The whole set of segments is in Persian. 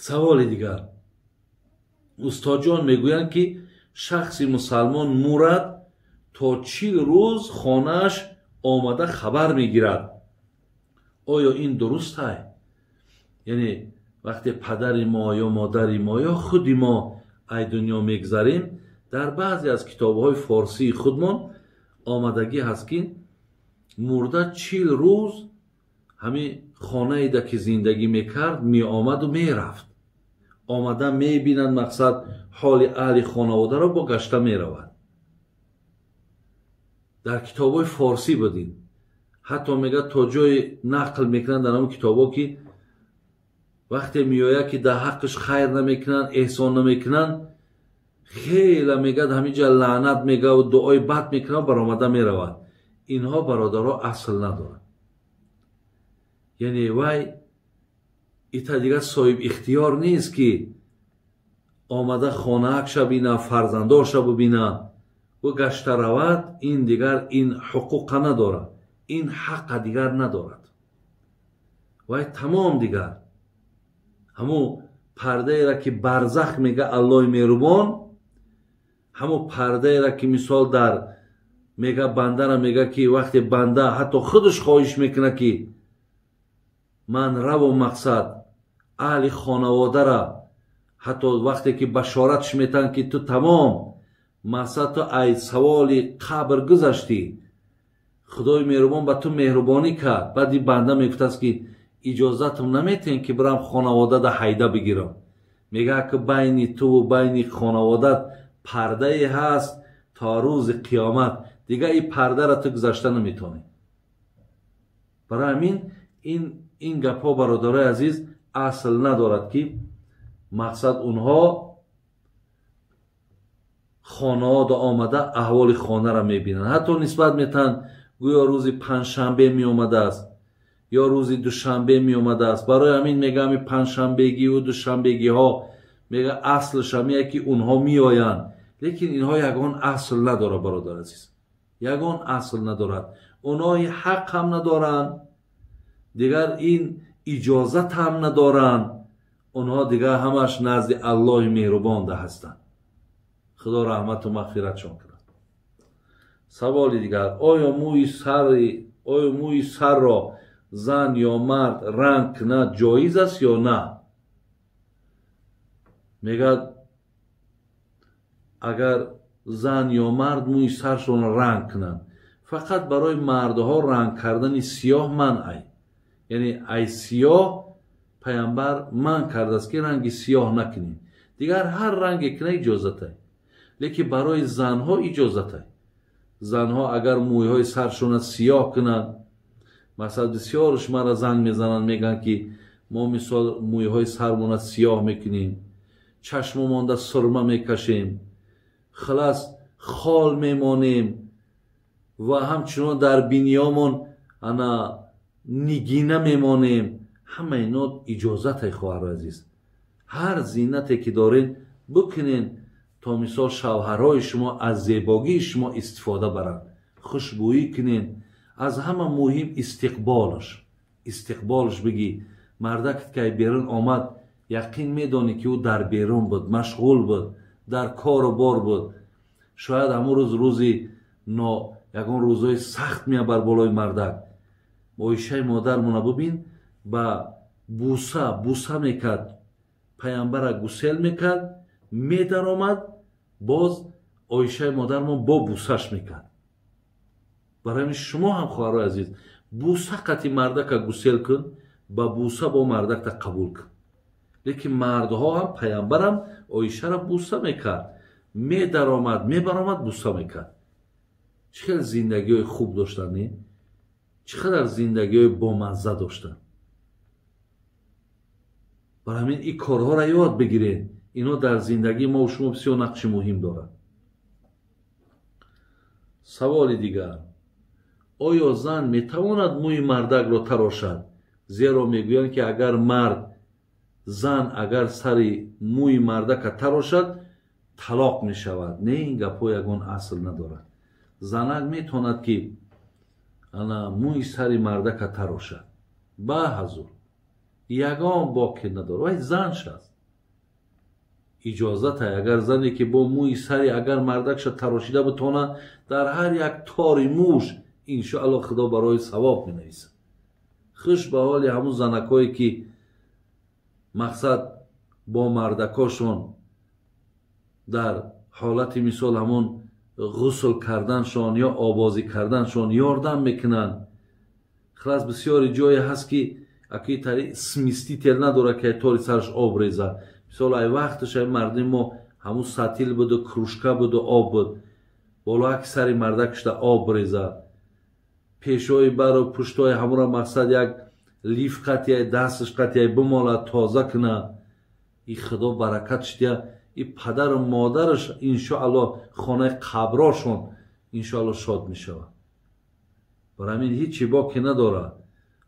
саволи дигар, устодҷон мегӯянд ки шахси мусалмон мурад то 40 рӯз хонааш омада хабар мегирад. оё ин дуруст ай? яъне вақте падари мо ё модари мо ё худи мо ай дунё мегзарем, дар баъзе аз китобҳои форсии худмон омадагӣ ҳаст ки мурда 40 рӯз ҳамин хонаеда ки зиндагӣ мекард меомаду мерафт. омада мебинад, мақсад ҳоли аҳли хонаводаро бо гашта меравад. дар китобҳои форсӣ будин, ҳатто мегӯяд то ҷое нақл мекунанд дар ҳамон китобҳо ки вақте меояд ки дар ҳаққиш хайр намекунанд, эҳсон намекунанд, хела мегӯяд ҳаминҷа лаънат мегӯяд, дуои бад мекунад, баромада меравад. инҳо бародаро асл надорад. яъне вай ита дигар соҳиб ихтиёр нест ки омада хонаакша бина, фарзандоша бубина ва гашта равад. ин дигар ин ҳуқуқа надорад, ин ҳаққа дигар надорад. вай тамом дигар ҳамун пардаеро ки барзах мега аллоҳи меҳрубон, ҳамун пардаеро ки мисол дар мега бандара мега ки вақте банда ҳатто худаш хоҳиш мекунад ки ман раву мақсад аҳли хонаводара, ҳатто вақте ки башоратш метан ки ту тамом мақсад ту ай саволи қабр гузашти, худои меҳрубон ба ту меҳрубонӣ кард. баъди банда мегуфтаст ки иҷозатам наметиҳем ки бирам хонаводада ҳайда бигирам. мегӯяд ки байни туву байни хонаводат пардае ҳаст то рӯзи қиёмат, дигар ин пардара ту гузашта наметавонӣ. барои ҳамин ин гапҳо бародарои азиз асл надорад ки мақсад онҳо хонаода омада аҳволи хонара мебинанд. ҳатто нисбат метаҳанд гӯё рӯзи панҷшанбе меомадааст ё рӯзи душанбе меомадааст. барои ҳамин мегӯям панҷшанбегиву душанбегиҳо мега аслаш ҳамие ки онҳо меоянд. лекин инҳо ягон асл надорад бародар азиз, ягон асл надорад. онҳо ҳақ ҳам надоранд, дигар ин иҷозат ҳам надоранд. онҳо дигар ҳамаш назди аллоҳи меҳрубонда ҳастанд. худо раҳмату мағфиратшон кунад. саволи дигар, оё мӯи сарро зан ё мард ранг кунад ҷоиз аст ё на? мегӯяд агар зан ё мард мӯи саршон ранг кунанд, фақат барои мардҳо ранг кардани сиёҳ манъай. яъне ай сиёҳ пайғамбар манъ кардааст ки ранги сиёҳ накунем. дигар ҳар ранге куна иҷозатай. лекин барои занҳо иҷозатай. занҳо агар мӯйҳои саршона сиёҳ кунанд, масалан бисёрш мара занг мезананд, мегӯянд ки мо мисол мӯйҳои сармона сиёҳ мекунем, чашмомонда сурма мекашем, халас хол мемонем ва ҳамчунон дар биниёмон ана нигина мемонем. ҳама ино иҷозатай хоҳарои азиз. ҳар зиннате ки доред бикунен то мисол шавҳарҳои шумо аз зебогии шумо истифода баранд, хушбӯӣ кунен. аз ҳама муҳим истиқболш бигӣ. мардакат ки берун омад, яқин медонӣ ки ӯ дар берун буд, машғул буд, дар кору бор буд. шояд ҳамун рӯз рӯзи ягон рӯзҳои сахт меяд бар болои мардак. оишаи модармона бубин ба буса мекард, пайғамбара гусел мекард, медаромад, боз оишаи модармон бо бусаш мекард. барои ҳамин шумо ҳам хоҳарои азиз, буса қати мардака гусел кун, ба буса бо мардакта қабул кун. лекин мардҳо ҳам пайғамбарам оишара буса мекард, медаромад, мебаромад, буса мекард. чӣ хел зиндагиҳои хуб доштанд, не? чӣ қадар зиндагиҳои бомазза доштанд. барои ҳамин ин корҳоро ёд бигиред. инҳо дар зиндагии мо шумо бисёр нақши муҳим дорад. саволи дигар, оё зан метавонад мӯи мардакро тарошад? зеро мегӯянд ки агар мард зан агар сари мӯи мардака тарошад, талоқ мешавад. не, ин гапҳо ягон асл надорад. занак метавонад ки мӯи сари мардака тарошад, ба ҳазур ягон боки надорад, вай занш аст. اجازت های اگر زنی که با موی سری اگر مردکش تراشیده بتونه در هر یک تاری موش انشاءالله خدا برای ثواب می نویسه. خوش به حال همون زنکایی که مقصد با مردکاشون در حالت مثال همون غسل کردنشون یا آبازی کردنشون یاردم میکنن. خلاص بسیاری جای هست که اکی تاری سمیستی تل نداره که طوری سرش آب ریزه. مثال ای وقتش ای مردم ما همون سطیل بود و کروشکه بود و آب بود بالا اکی سری مردکش در آب ریزه پیشوی بر و پشتوی همون را مقصد یک لیف قطعی دستش قطعی بماله تازه کنه. ای خدا برکت شده ای پدر و مادرش انشاءالله خانه قبراشون انشاءالله شاد می شود. برای همین هیچی باقی نداره.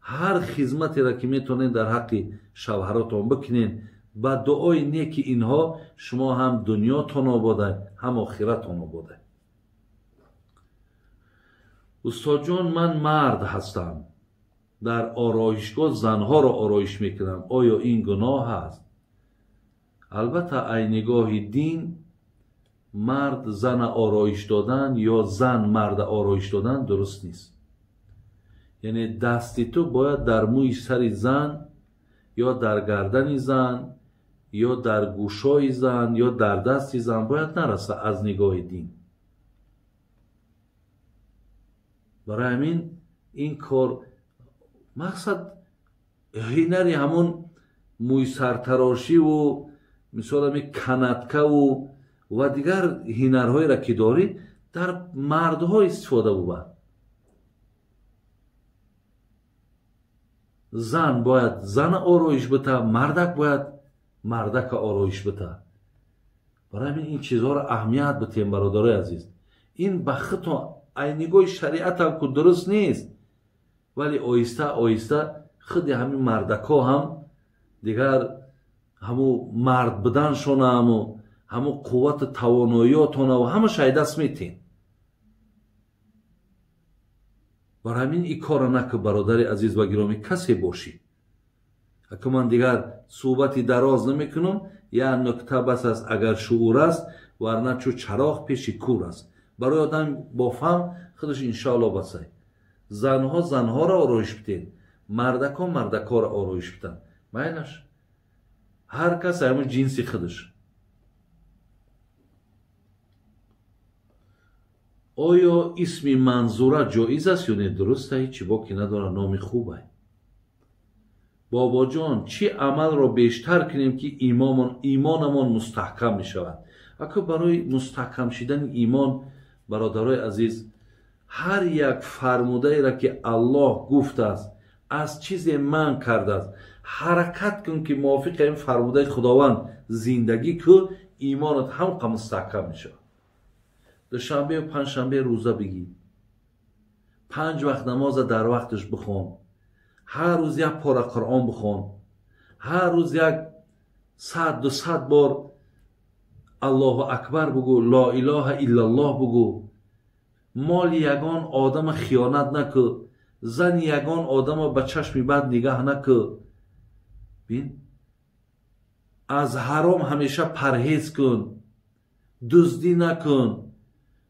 هر خدمتی را که میتونین در حق شوهراتون بکنین با دعای نیکی اینها شما هم دنیاتون آباده هم آخرتون آباده. استاد جان من مرد هستم در آرایشگاه زنها را آرایش میکنم آیا این گناه هست؟ البته ای نگاه دین مرد زن آرایش دادن یا زن مرد آرایش دادن درست نیست. یعنی دستی تو باید در موی سر زن یا در گردن زن یا در گوشای زن یا در دستی زن باید نرسه از نگاه دین. برای همین این کار مقصد هنری همون موی سرتراشی و مثال همی کنتکه و دیگر هنرهایی را که داری در مردها استفاده بود. زن باید زن آرایش بته مردک باید مردک آرایش بته. برای همین این چیزها را اهمیت بتیم برادرای عزیز. این بخت نگاه شریعت هم که درست نیست ولی آیسته آیسته خود همین مردک ها هم دیگر همو مرد بدنشون همو قوت تواناییاتون و همه شای دست میتین. برای همین این کار نکه برادر عزیز و گرامی کسی باشی. اگه من دیگر صحبتی دراز نمیکنم یا نکته بس است اگر شعور است ورنه چو چراغ پیش کور است. برای آدم با فهم خودش انشاءالله بسه. زنها را آرایش بتین مردک ها را آرایش بتن مینش هر کس همون جنسی خودش. آیا اسم منظوره جایز است یا نه؟ درسته هیچی باقی نداره نام خوبه. بابا جان چی عمل را بیشتر کنیم که ایمانمان مستحکم می شود؟ اگه برای مستحکم شدن ایمان برادرای عزیز هر یک فرموده را که الله گفته است از چیز من کرده است حرکت کن که موافق این فرموده خداوند زندگی که ایمانت هم مستحکم می شود. دوشنبه و پنجشنبه روزه بگی 5 وقت نماز در وقتش بخون هر روز یک پاره قرآن بخون هر روز یک 100-200 بار الله اکبر بگو لا اله الا الله بگو مال یگان آدم خیانت نکو زن یگان آدم به چشم بد نگاه نکو بین از حرام همیشه پرهیز کن دزدی نکن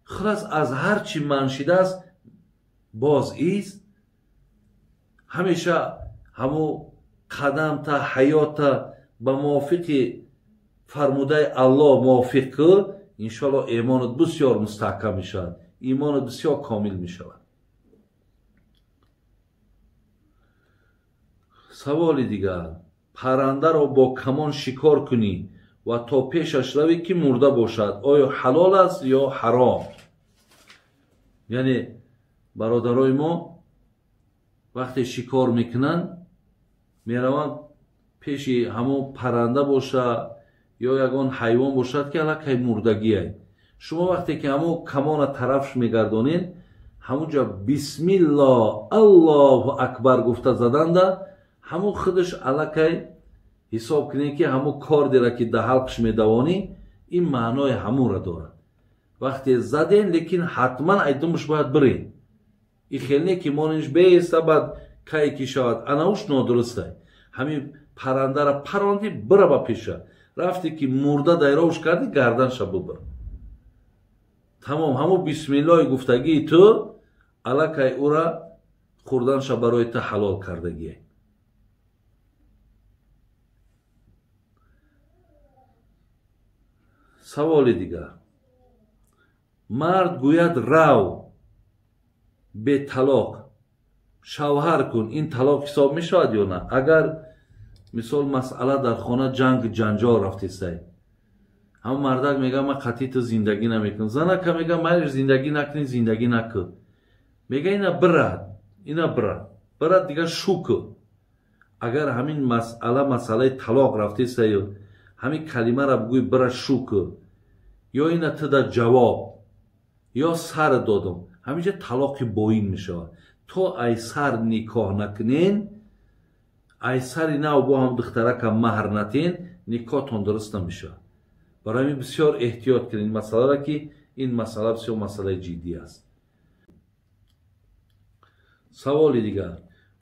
خلاص از هر چی منشیده است باز ایست همیشه همو قدم تا حیات به موافق فرموده الله موافق که انشاءالله ایمانت بسیار مستحکم می شود ایمانت بسیار کامل می شود. سوال دیگر پرنده را با کمان شکار کنی و تا پیشش روی که مرده باشد آیا حلال است یا حرام؟ یعنی برادرای ما وقتی شکار میکنن میروند پیش همون پرنده باشه یا یگان حیوان باشد که الکی مردگی هست شما وقتی که همون کمان طرفش میگردونین همونجا بسم الله الله اکبر گفته زدنده همون خودش الکی حساب کنید که همون کار دیره که ده حلقش میدوانی این معنای همون را دارد. وقتی زدین لیکن حتما ایدمش باید برین این خیلی که مانش بیسته بعد که شود اناوش نادرسته همین پرنده را پراندی بره با پیشه рафти ки мурда дайровш карди гарданша бубр. тамом ҳамун бисмиллоҳи гуфтагии ту аллакай ура хӯрданша барои ту ҳалол кардагие. саволи дигар. мард гӯяд рав беталоқ шавҳар кун, ин талоқ ҳисоб мешавад ё на? агар мисол масъала дар хона ҷанг ҷанҷол рафтисай, ҳама мардак мега ман қатъи ту зиндагӣ намекунам, занака мега майлиш зиндагӣ накунӣ, зиндагӣ наку, мега ина бирад, ина бирад дигар шу ку. агар ҳамин масъалаи талоқ рафтисаю ҳамин калимара бигӯи бира шу ку, ё ина ту да ҷавоб ё сар додам, ҳаминҷа талоқи боин мешавад. то айсар никоҳ накунен, айсари нав бо ҳам духтарака маҳр натен, никоҳтон дуруст намешавад. барои ҳамин бисёр эҳтиёт кунед масъаларо, ки ин масъала бисёр масъалаи ҷиддӣ аст. саволи дигар.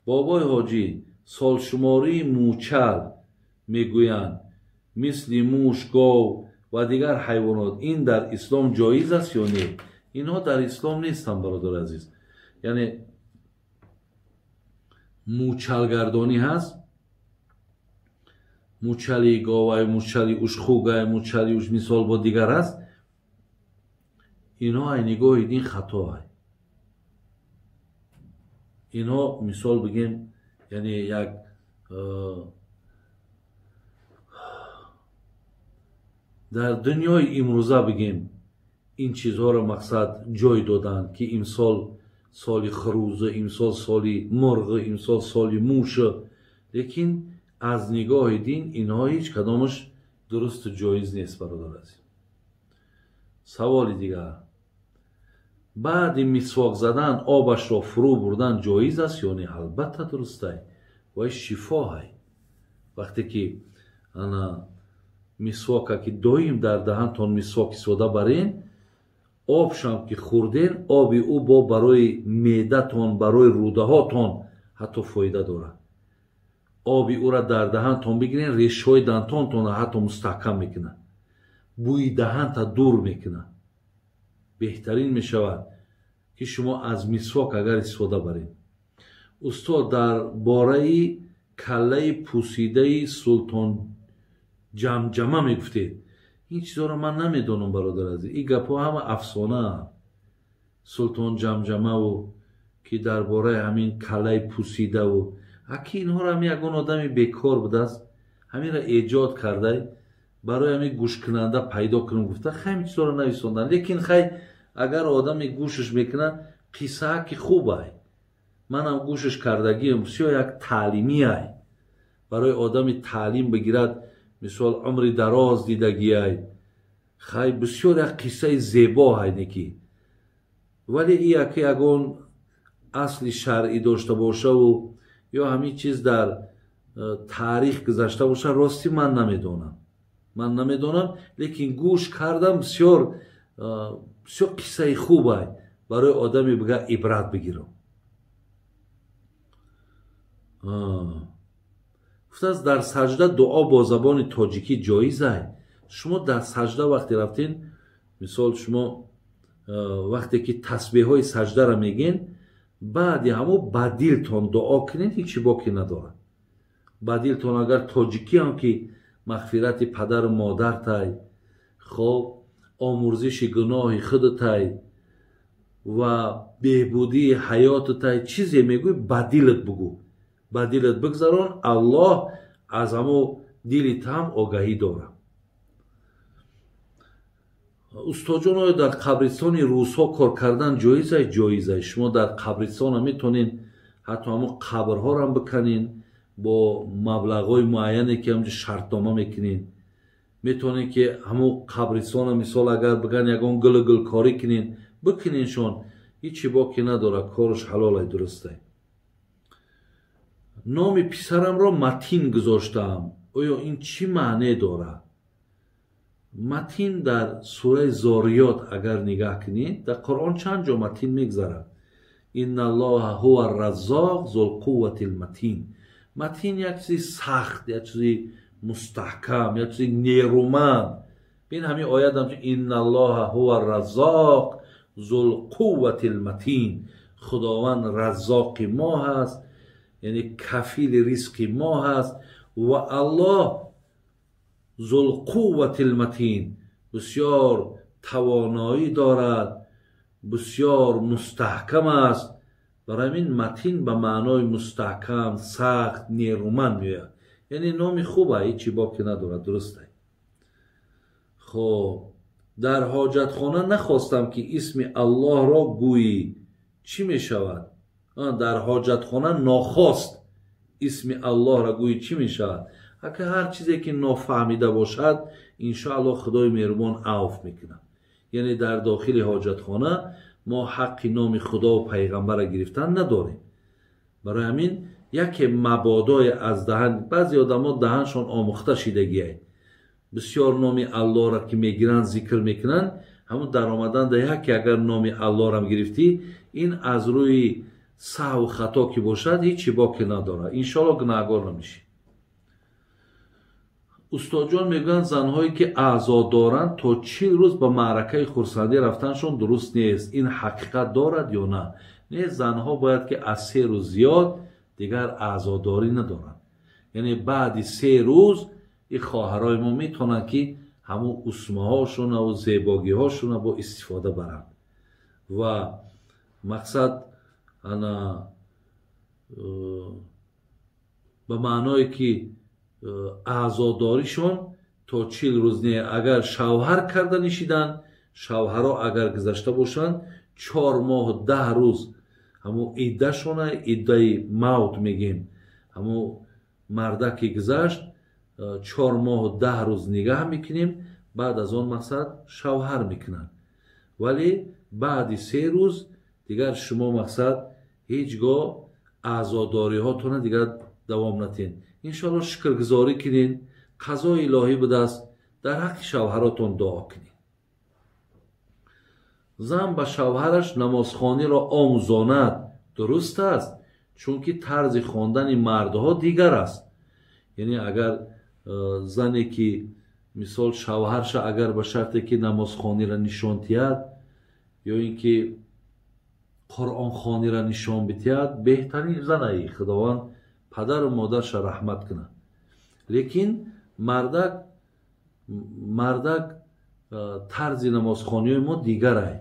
бобои ҳоҷӣ солшумории мӯчал мегӯянд мисли муш, гов ва дигар ҳайвонот, ин дар ислом ҷоиз аст ё не? инҳо дар ислом нестанд бародари азиз. яъне мӯчалгардонӣ ҳаст, мӯчали говай, мӯчали ушхугай, мӯчали мисол бо дигар аст. инҳо аз нигоҳи дин хато аст. инҳо мисол бигем яъне як дар дунёи имрӯза бигем ин чизҳоро мақсад ҷой доданд, ки имсол соли хурӯза, имсол соли мурғ, имсол соли муша, лекин аз нигоҳи дин инҳо ҳеҷ кадомаш дурусту ҷоиз нест бародар азиз. саволи дигар. баъди мисвок задан обашро фурӯ бурдан ҷоиз аст ё не? албатта дурустай, вай шифоҳай. вақте ки ана мисвока ки доим дар даҳантон мисвок истода барен, обшам ки хӯрден, оби ӯ бо барои меъдатон, барои рӯдаҳотон ҳатто фоида дорад. оби ӯра дар даҳантон бигирен, решҳои дантонтонро ҳатто мустаҳкам мекунад, бӯи даҳанта дур мекунад. беҳтарин мешавад ки шумо аз мисвок агар истифода баред. устод дар бораи каллаи пӯсидаи султон ҷамҷама мегуфтед. ин чизҳоро ман намедонам бародар азиз, ин гапҳо ҳама афсонаа. султон ҷамҷамаву ки дар бораи ҳамин каллаи пӯсидаву, аки инҳоро ҳамин ягон одами бекор будааст, ҳаминро эҷод кардай барои ҳамин гӯшкунанда пайдо кунам гуфта, хай ин чизҳоро нависонданд. лекин хай агар одаме гӯшаш мекунад, қиссаа ки хуб ай, манам гӯшаш кардагиам, бисёр як таълимӣ ай, барои одами таълим бигирад, мисол умри дароз дидагиай, хай бисёр як қиссаи зебо ай неки. вале ин яке ягон асли шаръӣ дошта бошаву ё ҳамин чиз дар таърих гузашта боша, рости ман намедонам, лекин гӯш кардам бисёр қиссаи хуб ай, барои одами бига ибрат бигирам. гуфтааст дар саҷда дуо бо забони тоҷикӣ ҷоиз ай? шумо дар саҷда вақте рафтен, мисол шумо вақте ки тасбеҳҳои саҷдаро меген, баъди ҳамон ба дилтон дуо кунед, ҳечи боки надорад. ба дилтон агар тоҷикӣ ҳам ки мағфирати падару модартай, хоб омӯрзиши гуноҳи худатай ва беҳбудии ҳаётатай чизе мегӯй, ба дилат бигӯ, ба дилат бигзарон, аллоҳ аз ҳамон дили там огаҳӣ дорад. устоҷон, оё дар қабристони рӯзҳо кор кардан ҷоиз ай? ҷоиз ай. шумо дар қабристона метонед ҳатто ҳамон қабрҳоро биканед бо маблағҳои муайяне ки ҳамҷо шартнома мекунед. метонед ки ҳамон қабристона мисол агар биган ягон гулгулкорӣ кунед, бикунедшон, ҳечи боки надорад, кораш ҳалолай, дурустай. номи писарамро Матин гузоштаам, оё ин чӣ маъне дорад? матин дар сураи зориёт агар нигаҳ кунед, дар қуръон чанд ҷо матин мегзарад. инналлоҳа ҳуа раззоқ зулқувватил матин. матин як чизи сахт, як чизи مستحکم یا چیزی نیرومند. بین همین آیت هم که ان الله هو الرزاق ذو القوة المتین، خداوند رزاق ما هست، یعنی کفیل رزق ما هست. و الله ذو القوة المتین، بسیار توانایی دارد، بسیار مستحکم است. برای این متین به معنای مستحکم، سخت، نیرومند میاد. یعنی نامی خوبه، هیچی باکی ندارد. درسته؟ خب در حاجت خانه نخواستم که اسم الله را گویی، چی می شود؟ در حاجت خانه ناخواست اسم الله را گویی چی می شود؟ اگه هر چیزی که نافهمیده باشد انشاءالله خدای مهربان عفو میکنه. یعنی در داخل حاجت خانه ما حق نام خدا و پیغمبر را گرفتن نداریم. برای همین یک مبادای از دهن، بعضی آدم ها دهنشان آموخته شدگیه، بسیار نام الله را که میگیرن ذکر میکنن، همون در آمدن ده یک که اگر نام الله را گرفتی این از روی سهو و خطا که باشد هیچی باکی نداره، انشاءالله گناهگار نمیشی. استاد جان میگن زنهایی که اعضا دارند تا 40 روز به معرکه خرسندی رفتنشون درست نیست، این حقیقت دارد یا نه؟ نه، زنها باید که از 3 روز زیاد دیگر اعضاداری ندارند. یعنی بعد 3 روز این خواهرای ما میتونن که همون اسمه هاشون و زیباگی هاشون با استفاده برند. و مقصد انا به معنای که اعضاداریشون تا 40 روز نه. اگر شوهر کرده نشیدن، شوهرها اگر گذشته باشن 4 ماه و 10 روز همون عده شونه، عده موت میگیم، همون مرده که گذشت 4 ماه و 10 روز نگاه میکنیم، بعد از آن مقصد شوهر میکنن. ولی بعد 3 روز دیگر شما مقصد هیچگاه اعضاداری هاتون دیگر دوام نتین. انشاءالله شکرگزاری کنین، قضای الهی به دست در حق شوهراتون دعا کنین. زن به شوهرش نمازخوانی را آموزاند، درست است، چون که طرز خواندن مردها دیگر است. یعنی اگر زنی که مثال شوهرش اگر به شرطی که نمازخوانی را نشان دهد یا اینکه قرآن خوانی را نشان بدهد، بهترین زن ای خداوند پدر و مادرش رحمت کنه. لیکن مردک طرز نمازخوانی ما دیگر ای،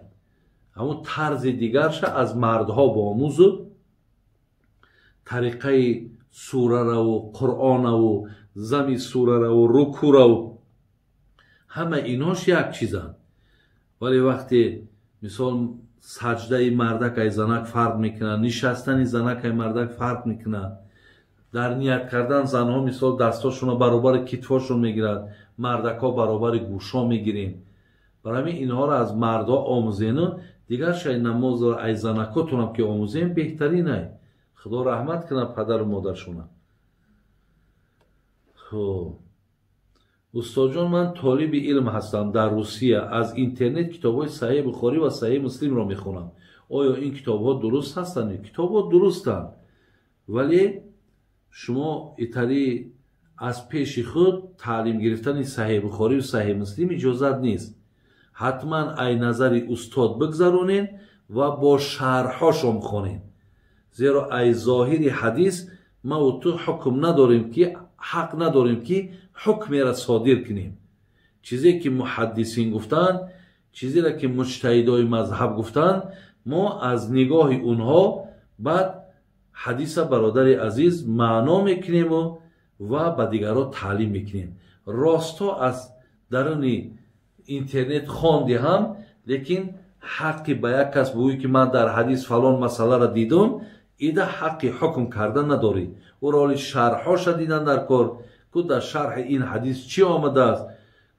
همون طرز دیگرش از مردها با آموزو، طریقه سوره را و قرآن و زمی سوره را و رکوع را و همه ایناش یک چیزن. ولی وقتی مثال سجده مردک ای زنک فرق میکنه، نشستن زنک ای مردک فرق میکنه، در نیت کردن زنها مثال دستاشون برابر کتفاشون میگیرد، مردک ها برابر گوشا میگیریم. برای همین اینها را از مردها آموزین، دیگر شاید نماز را ای زنکاتون هم که آموزین بهترینه. خدا رحمت کنه پدر و مادرشون. خب استاد جان، من طالب علم هستم در روسیه، از اینترنت کتاب‌های صحیح بخاری و صحیح مسلم را میخونم. آیا این کتاب‌ها درست هستند؟ کتاب‌ها درستند، ولی شما ایتری از پیش خود تعلیم گرفتن صحیح بخاری و صحیح مسلم اجازت نیست. حتما ای نظر استاد بگذارونین و با شرحاشون خونین، زیرا ای ظاهر حدیث ما و تو حکم نداریم که حق نداریم که حکمی را صادر کنیم. چیزی که محدثین گفتن، چیزی را که مجتهدای مذهب گفتن، ما از نگاه اونها بعد حدیث برادر عزیز معنا میکنیم و به دیگرها تعلیم میکنیم. راستا از درون اینترنت خواندی هم، لیکن حقی به یک کس بگویی که من در حدیث فلان مسئله را دیدم، ایده حقی حکم کردن نداری. او را شرحاش دیدن در کار که در شرح این حدیث چی آمده است،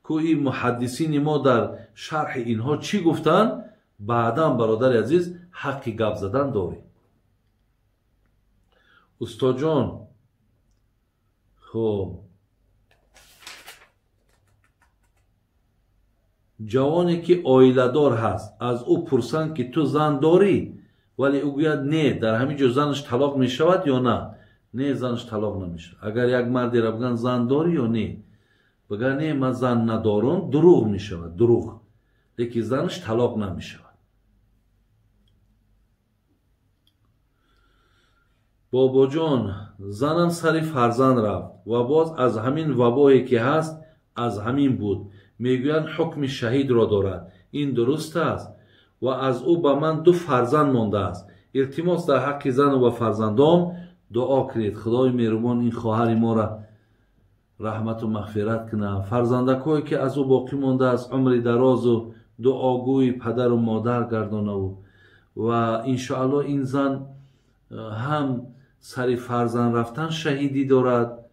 که این محدثین ما در شرح اینها چی گفتن، بعدا برادر عزیز حقی گپ زدن داری. استاد جان، خب جوانی که آیله دار هست از او پرسند که تو زن داری، ولی او گوید نه، در همین جا زنش طلاق می شود یا نه؟ نه زنش طلاق نمیشه. اگر یک مردی را بگن زن داری یا نه، بگه نه من زن ندارم، دروغ میشود، دروغ، لیکن زنش طلاق نمیشود. بابا جان زنم سری فرزند رفت و باز از همین وبایی که هست از همین بود. میگویند حکم شهید را دارد. این درست است و از او به من 2 فرزند مانده است. التماس در حق زن و فرزندام دعا کنید. خدای مهربان این خواهر ما را رحمت و مغفرت کنه. فرزندکایی که از او باقی مانده است عمر دراز و دعاگوی پدر و مادر گردانه و ان شاء الله این زن هم سری فرزند رفتن شهیدی دارد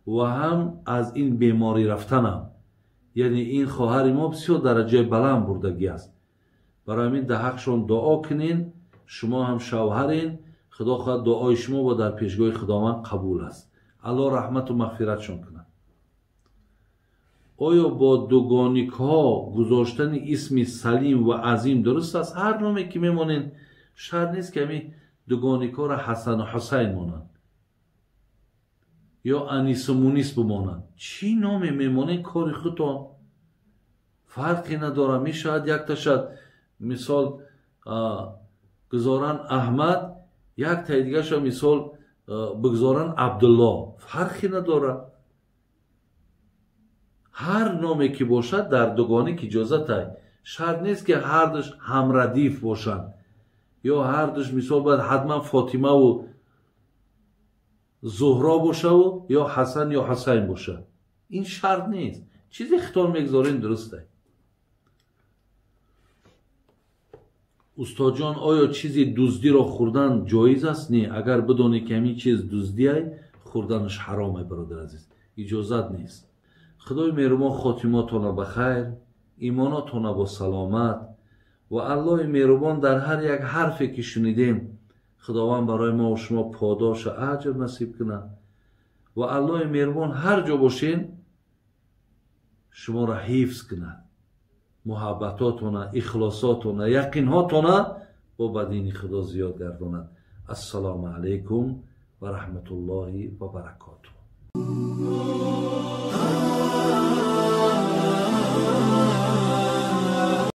و هم از این بیماری رفتن هم. یعنی این خواهر ما بسیار درجه بلند بردگی است. برای همین در حقشون دعا کنین. شما هم شوهرین، خدا خواهد دعای شما با در پیشگاه خداوند قبول است. الله رحمت و مغفرتشون کنه. آیا با دوگانیک ها گذاشتن اسم سلیم و عظیم درست است؟ هر نامی که میمانین شرط نیست که همین دوگانیک ها را حسن و حسین مانند یا انیس و مونیس بمانند. چی نامی میمانین کار خودتان فرقی نداره. میشود یک تاشد مثال گذارن احمد، یک تا دیگه شو مثال بگذارن عبدالله، فرقی نداره. هر نامی که باشد در دوگانیک اجازت است. شرط نیست که هر دوش هم ردیف باشند یا هر دوش مثال باید حتما فاطمه و زهرا باشه و یا حسن یا حسین باشه. این شرط نیست. چیزی اختار میگذارین درسته. استاد جان آیا چیزی دزدی را خوردن جایز است؟ نه. اگر بدونی که همین چیز دزدی است خوردنش حرامه برادر عزیز، اجازت نیست. خدای مهربان خاتماتون بخیر، ایماناتون با سلامت و الله مهربان در هر یک حرفی که شنیدیم خداوند برای ما و شما پاداش و اجر نصیب کنه و الله مهربان هر جا باشین شما را حفظ کنه، محبتاتون، اخلاصاتون، یقینهاتون با بدین خدا زیاد گرداند. السلام علیکم و رحمت الله و برکاته.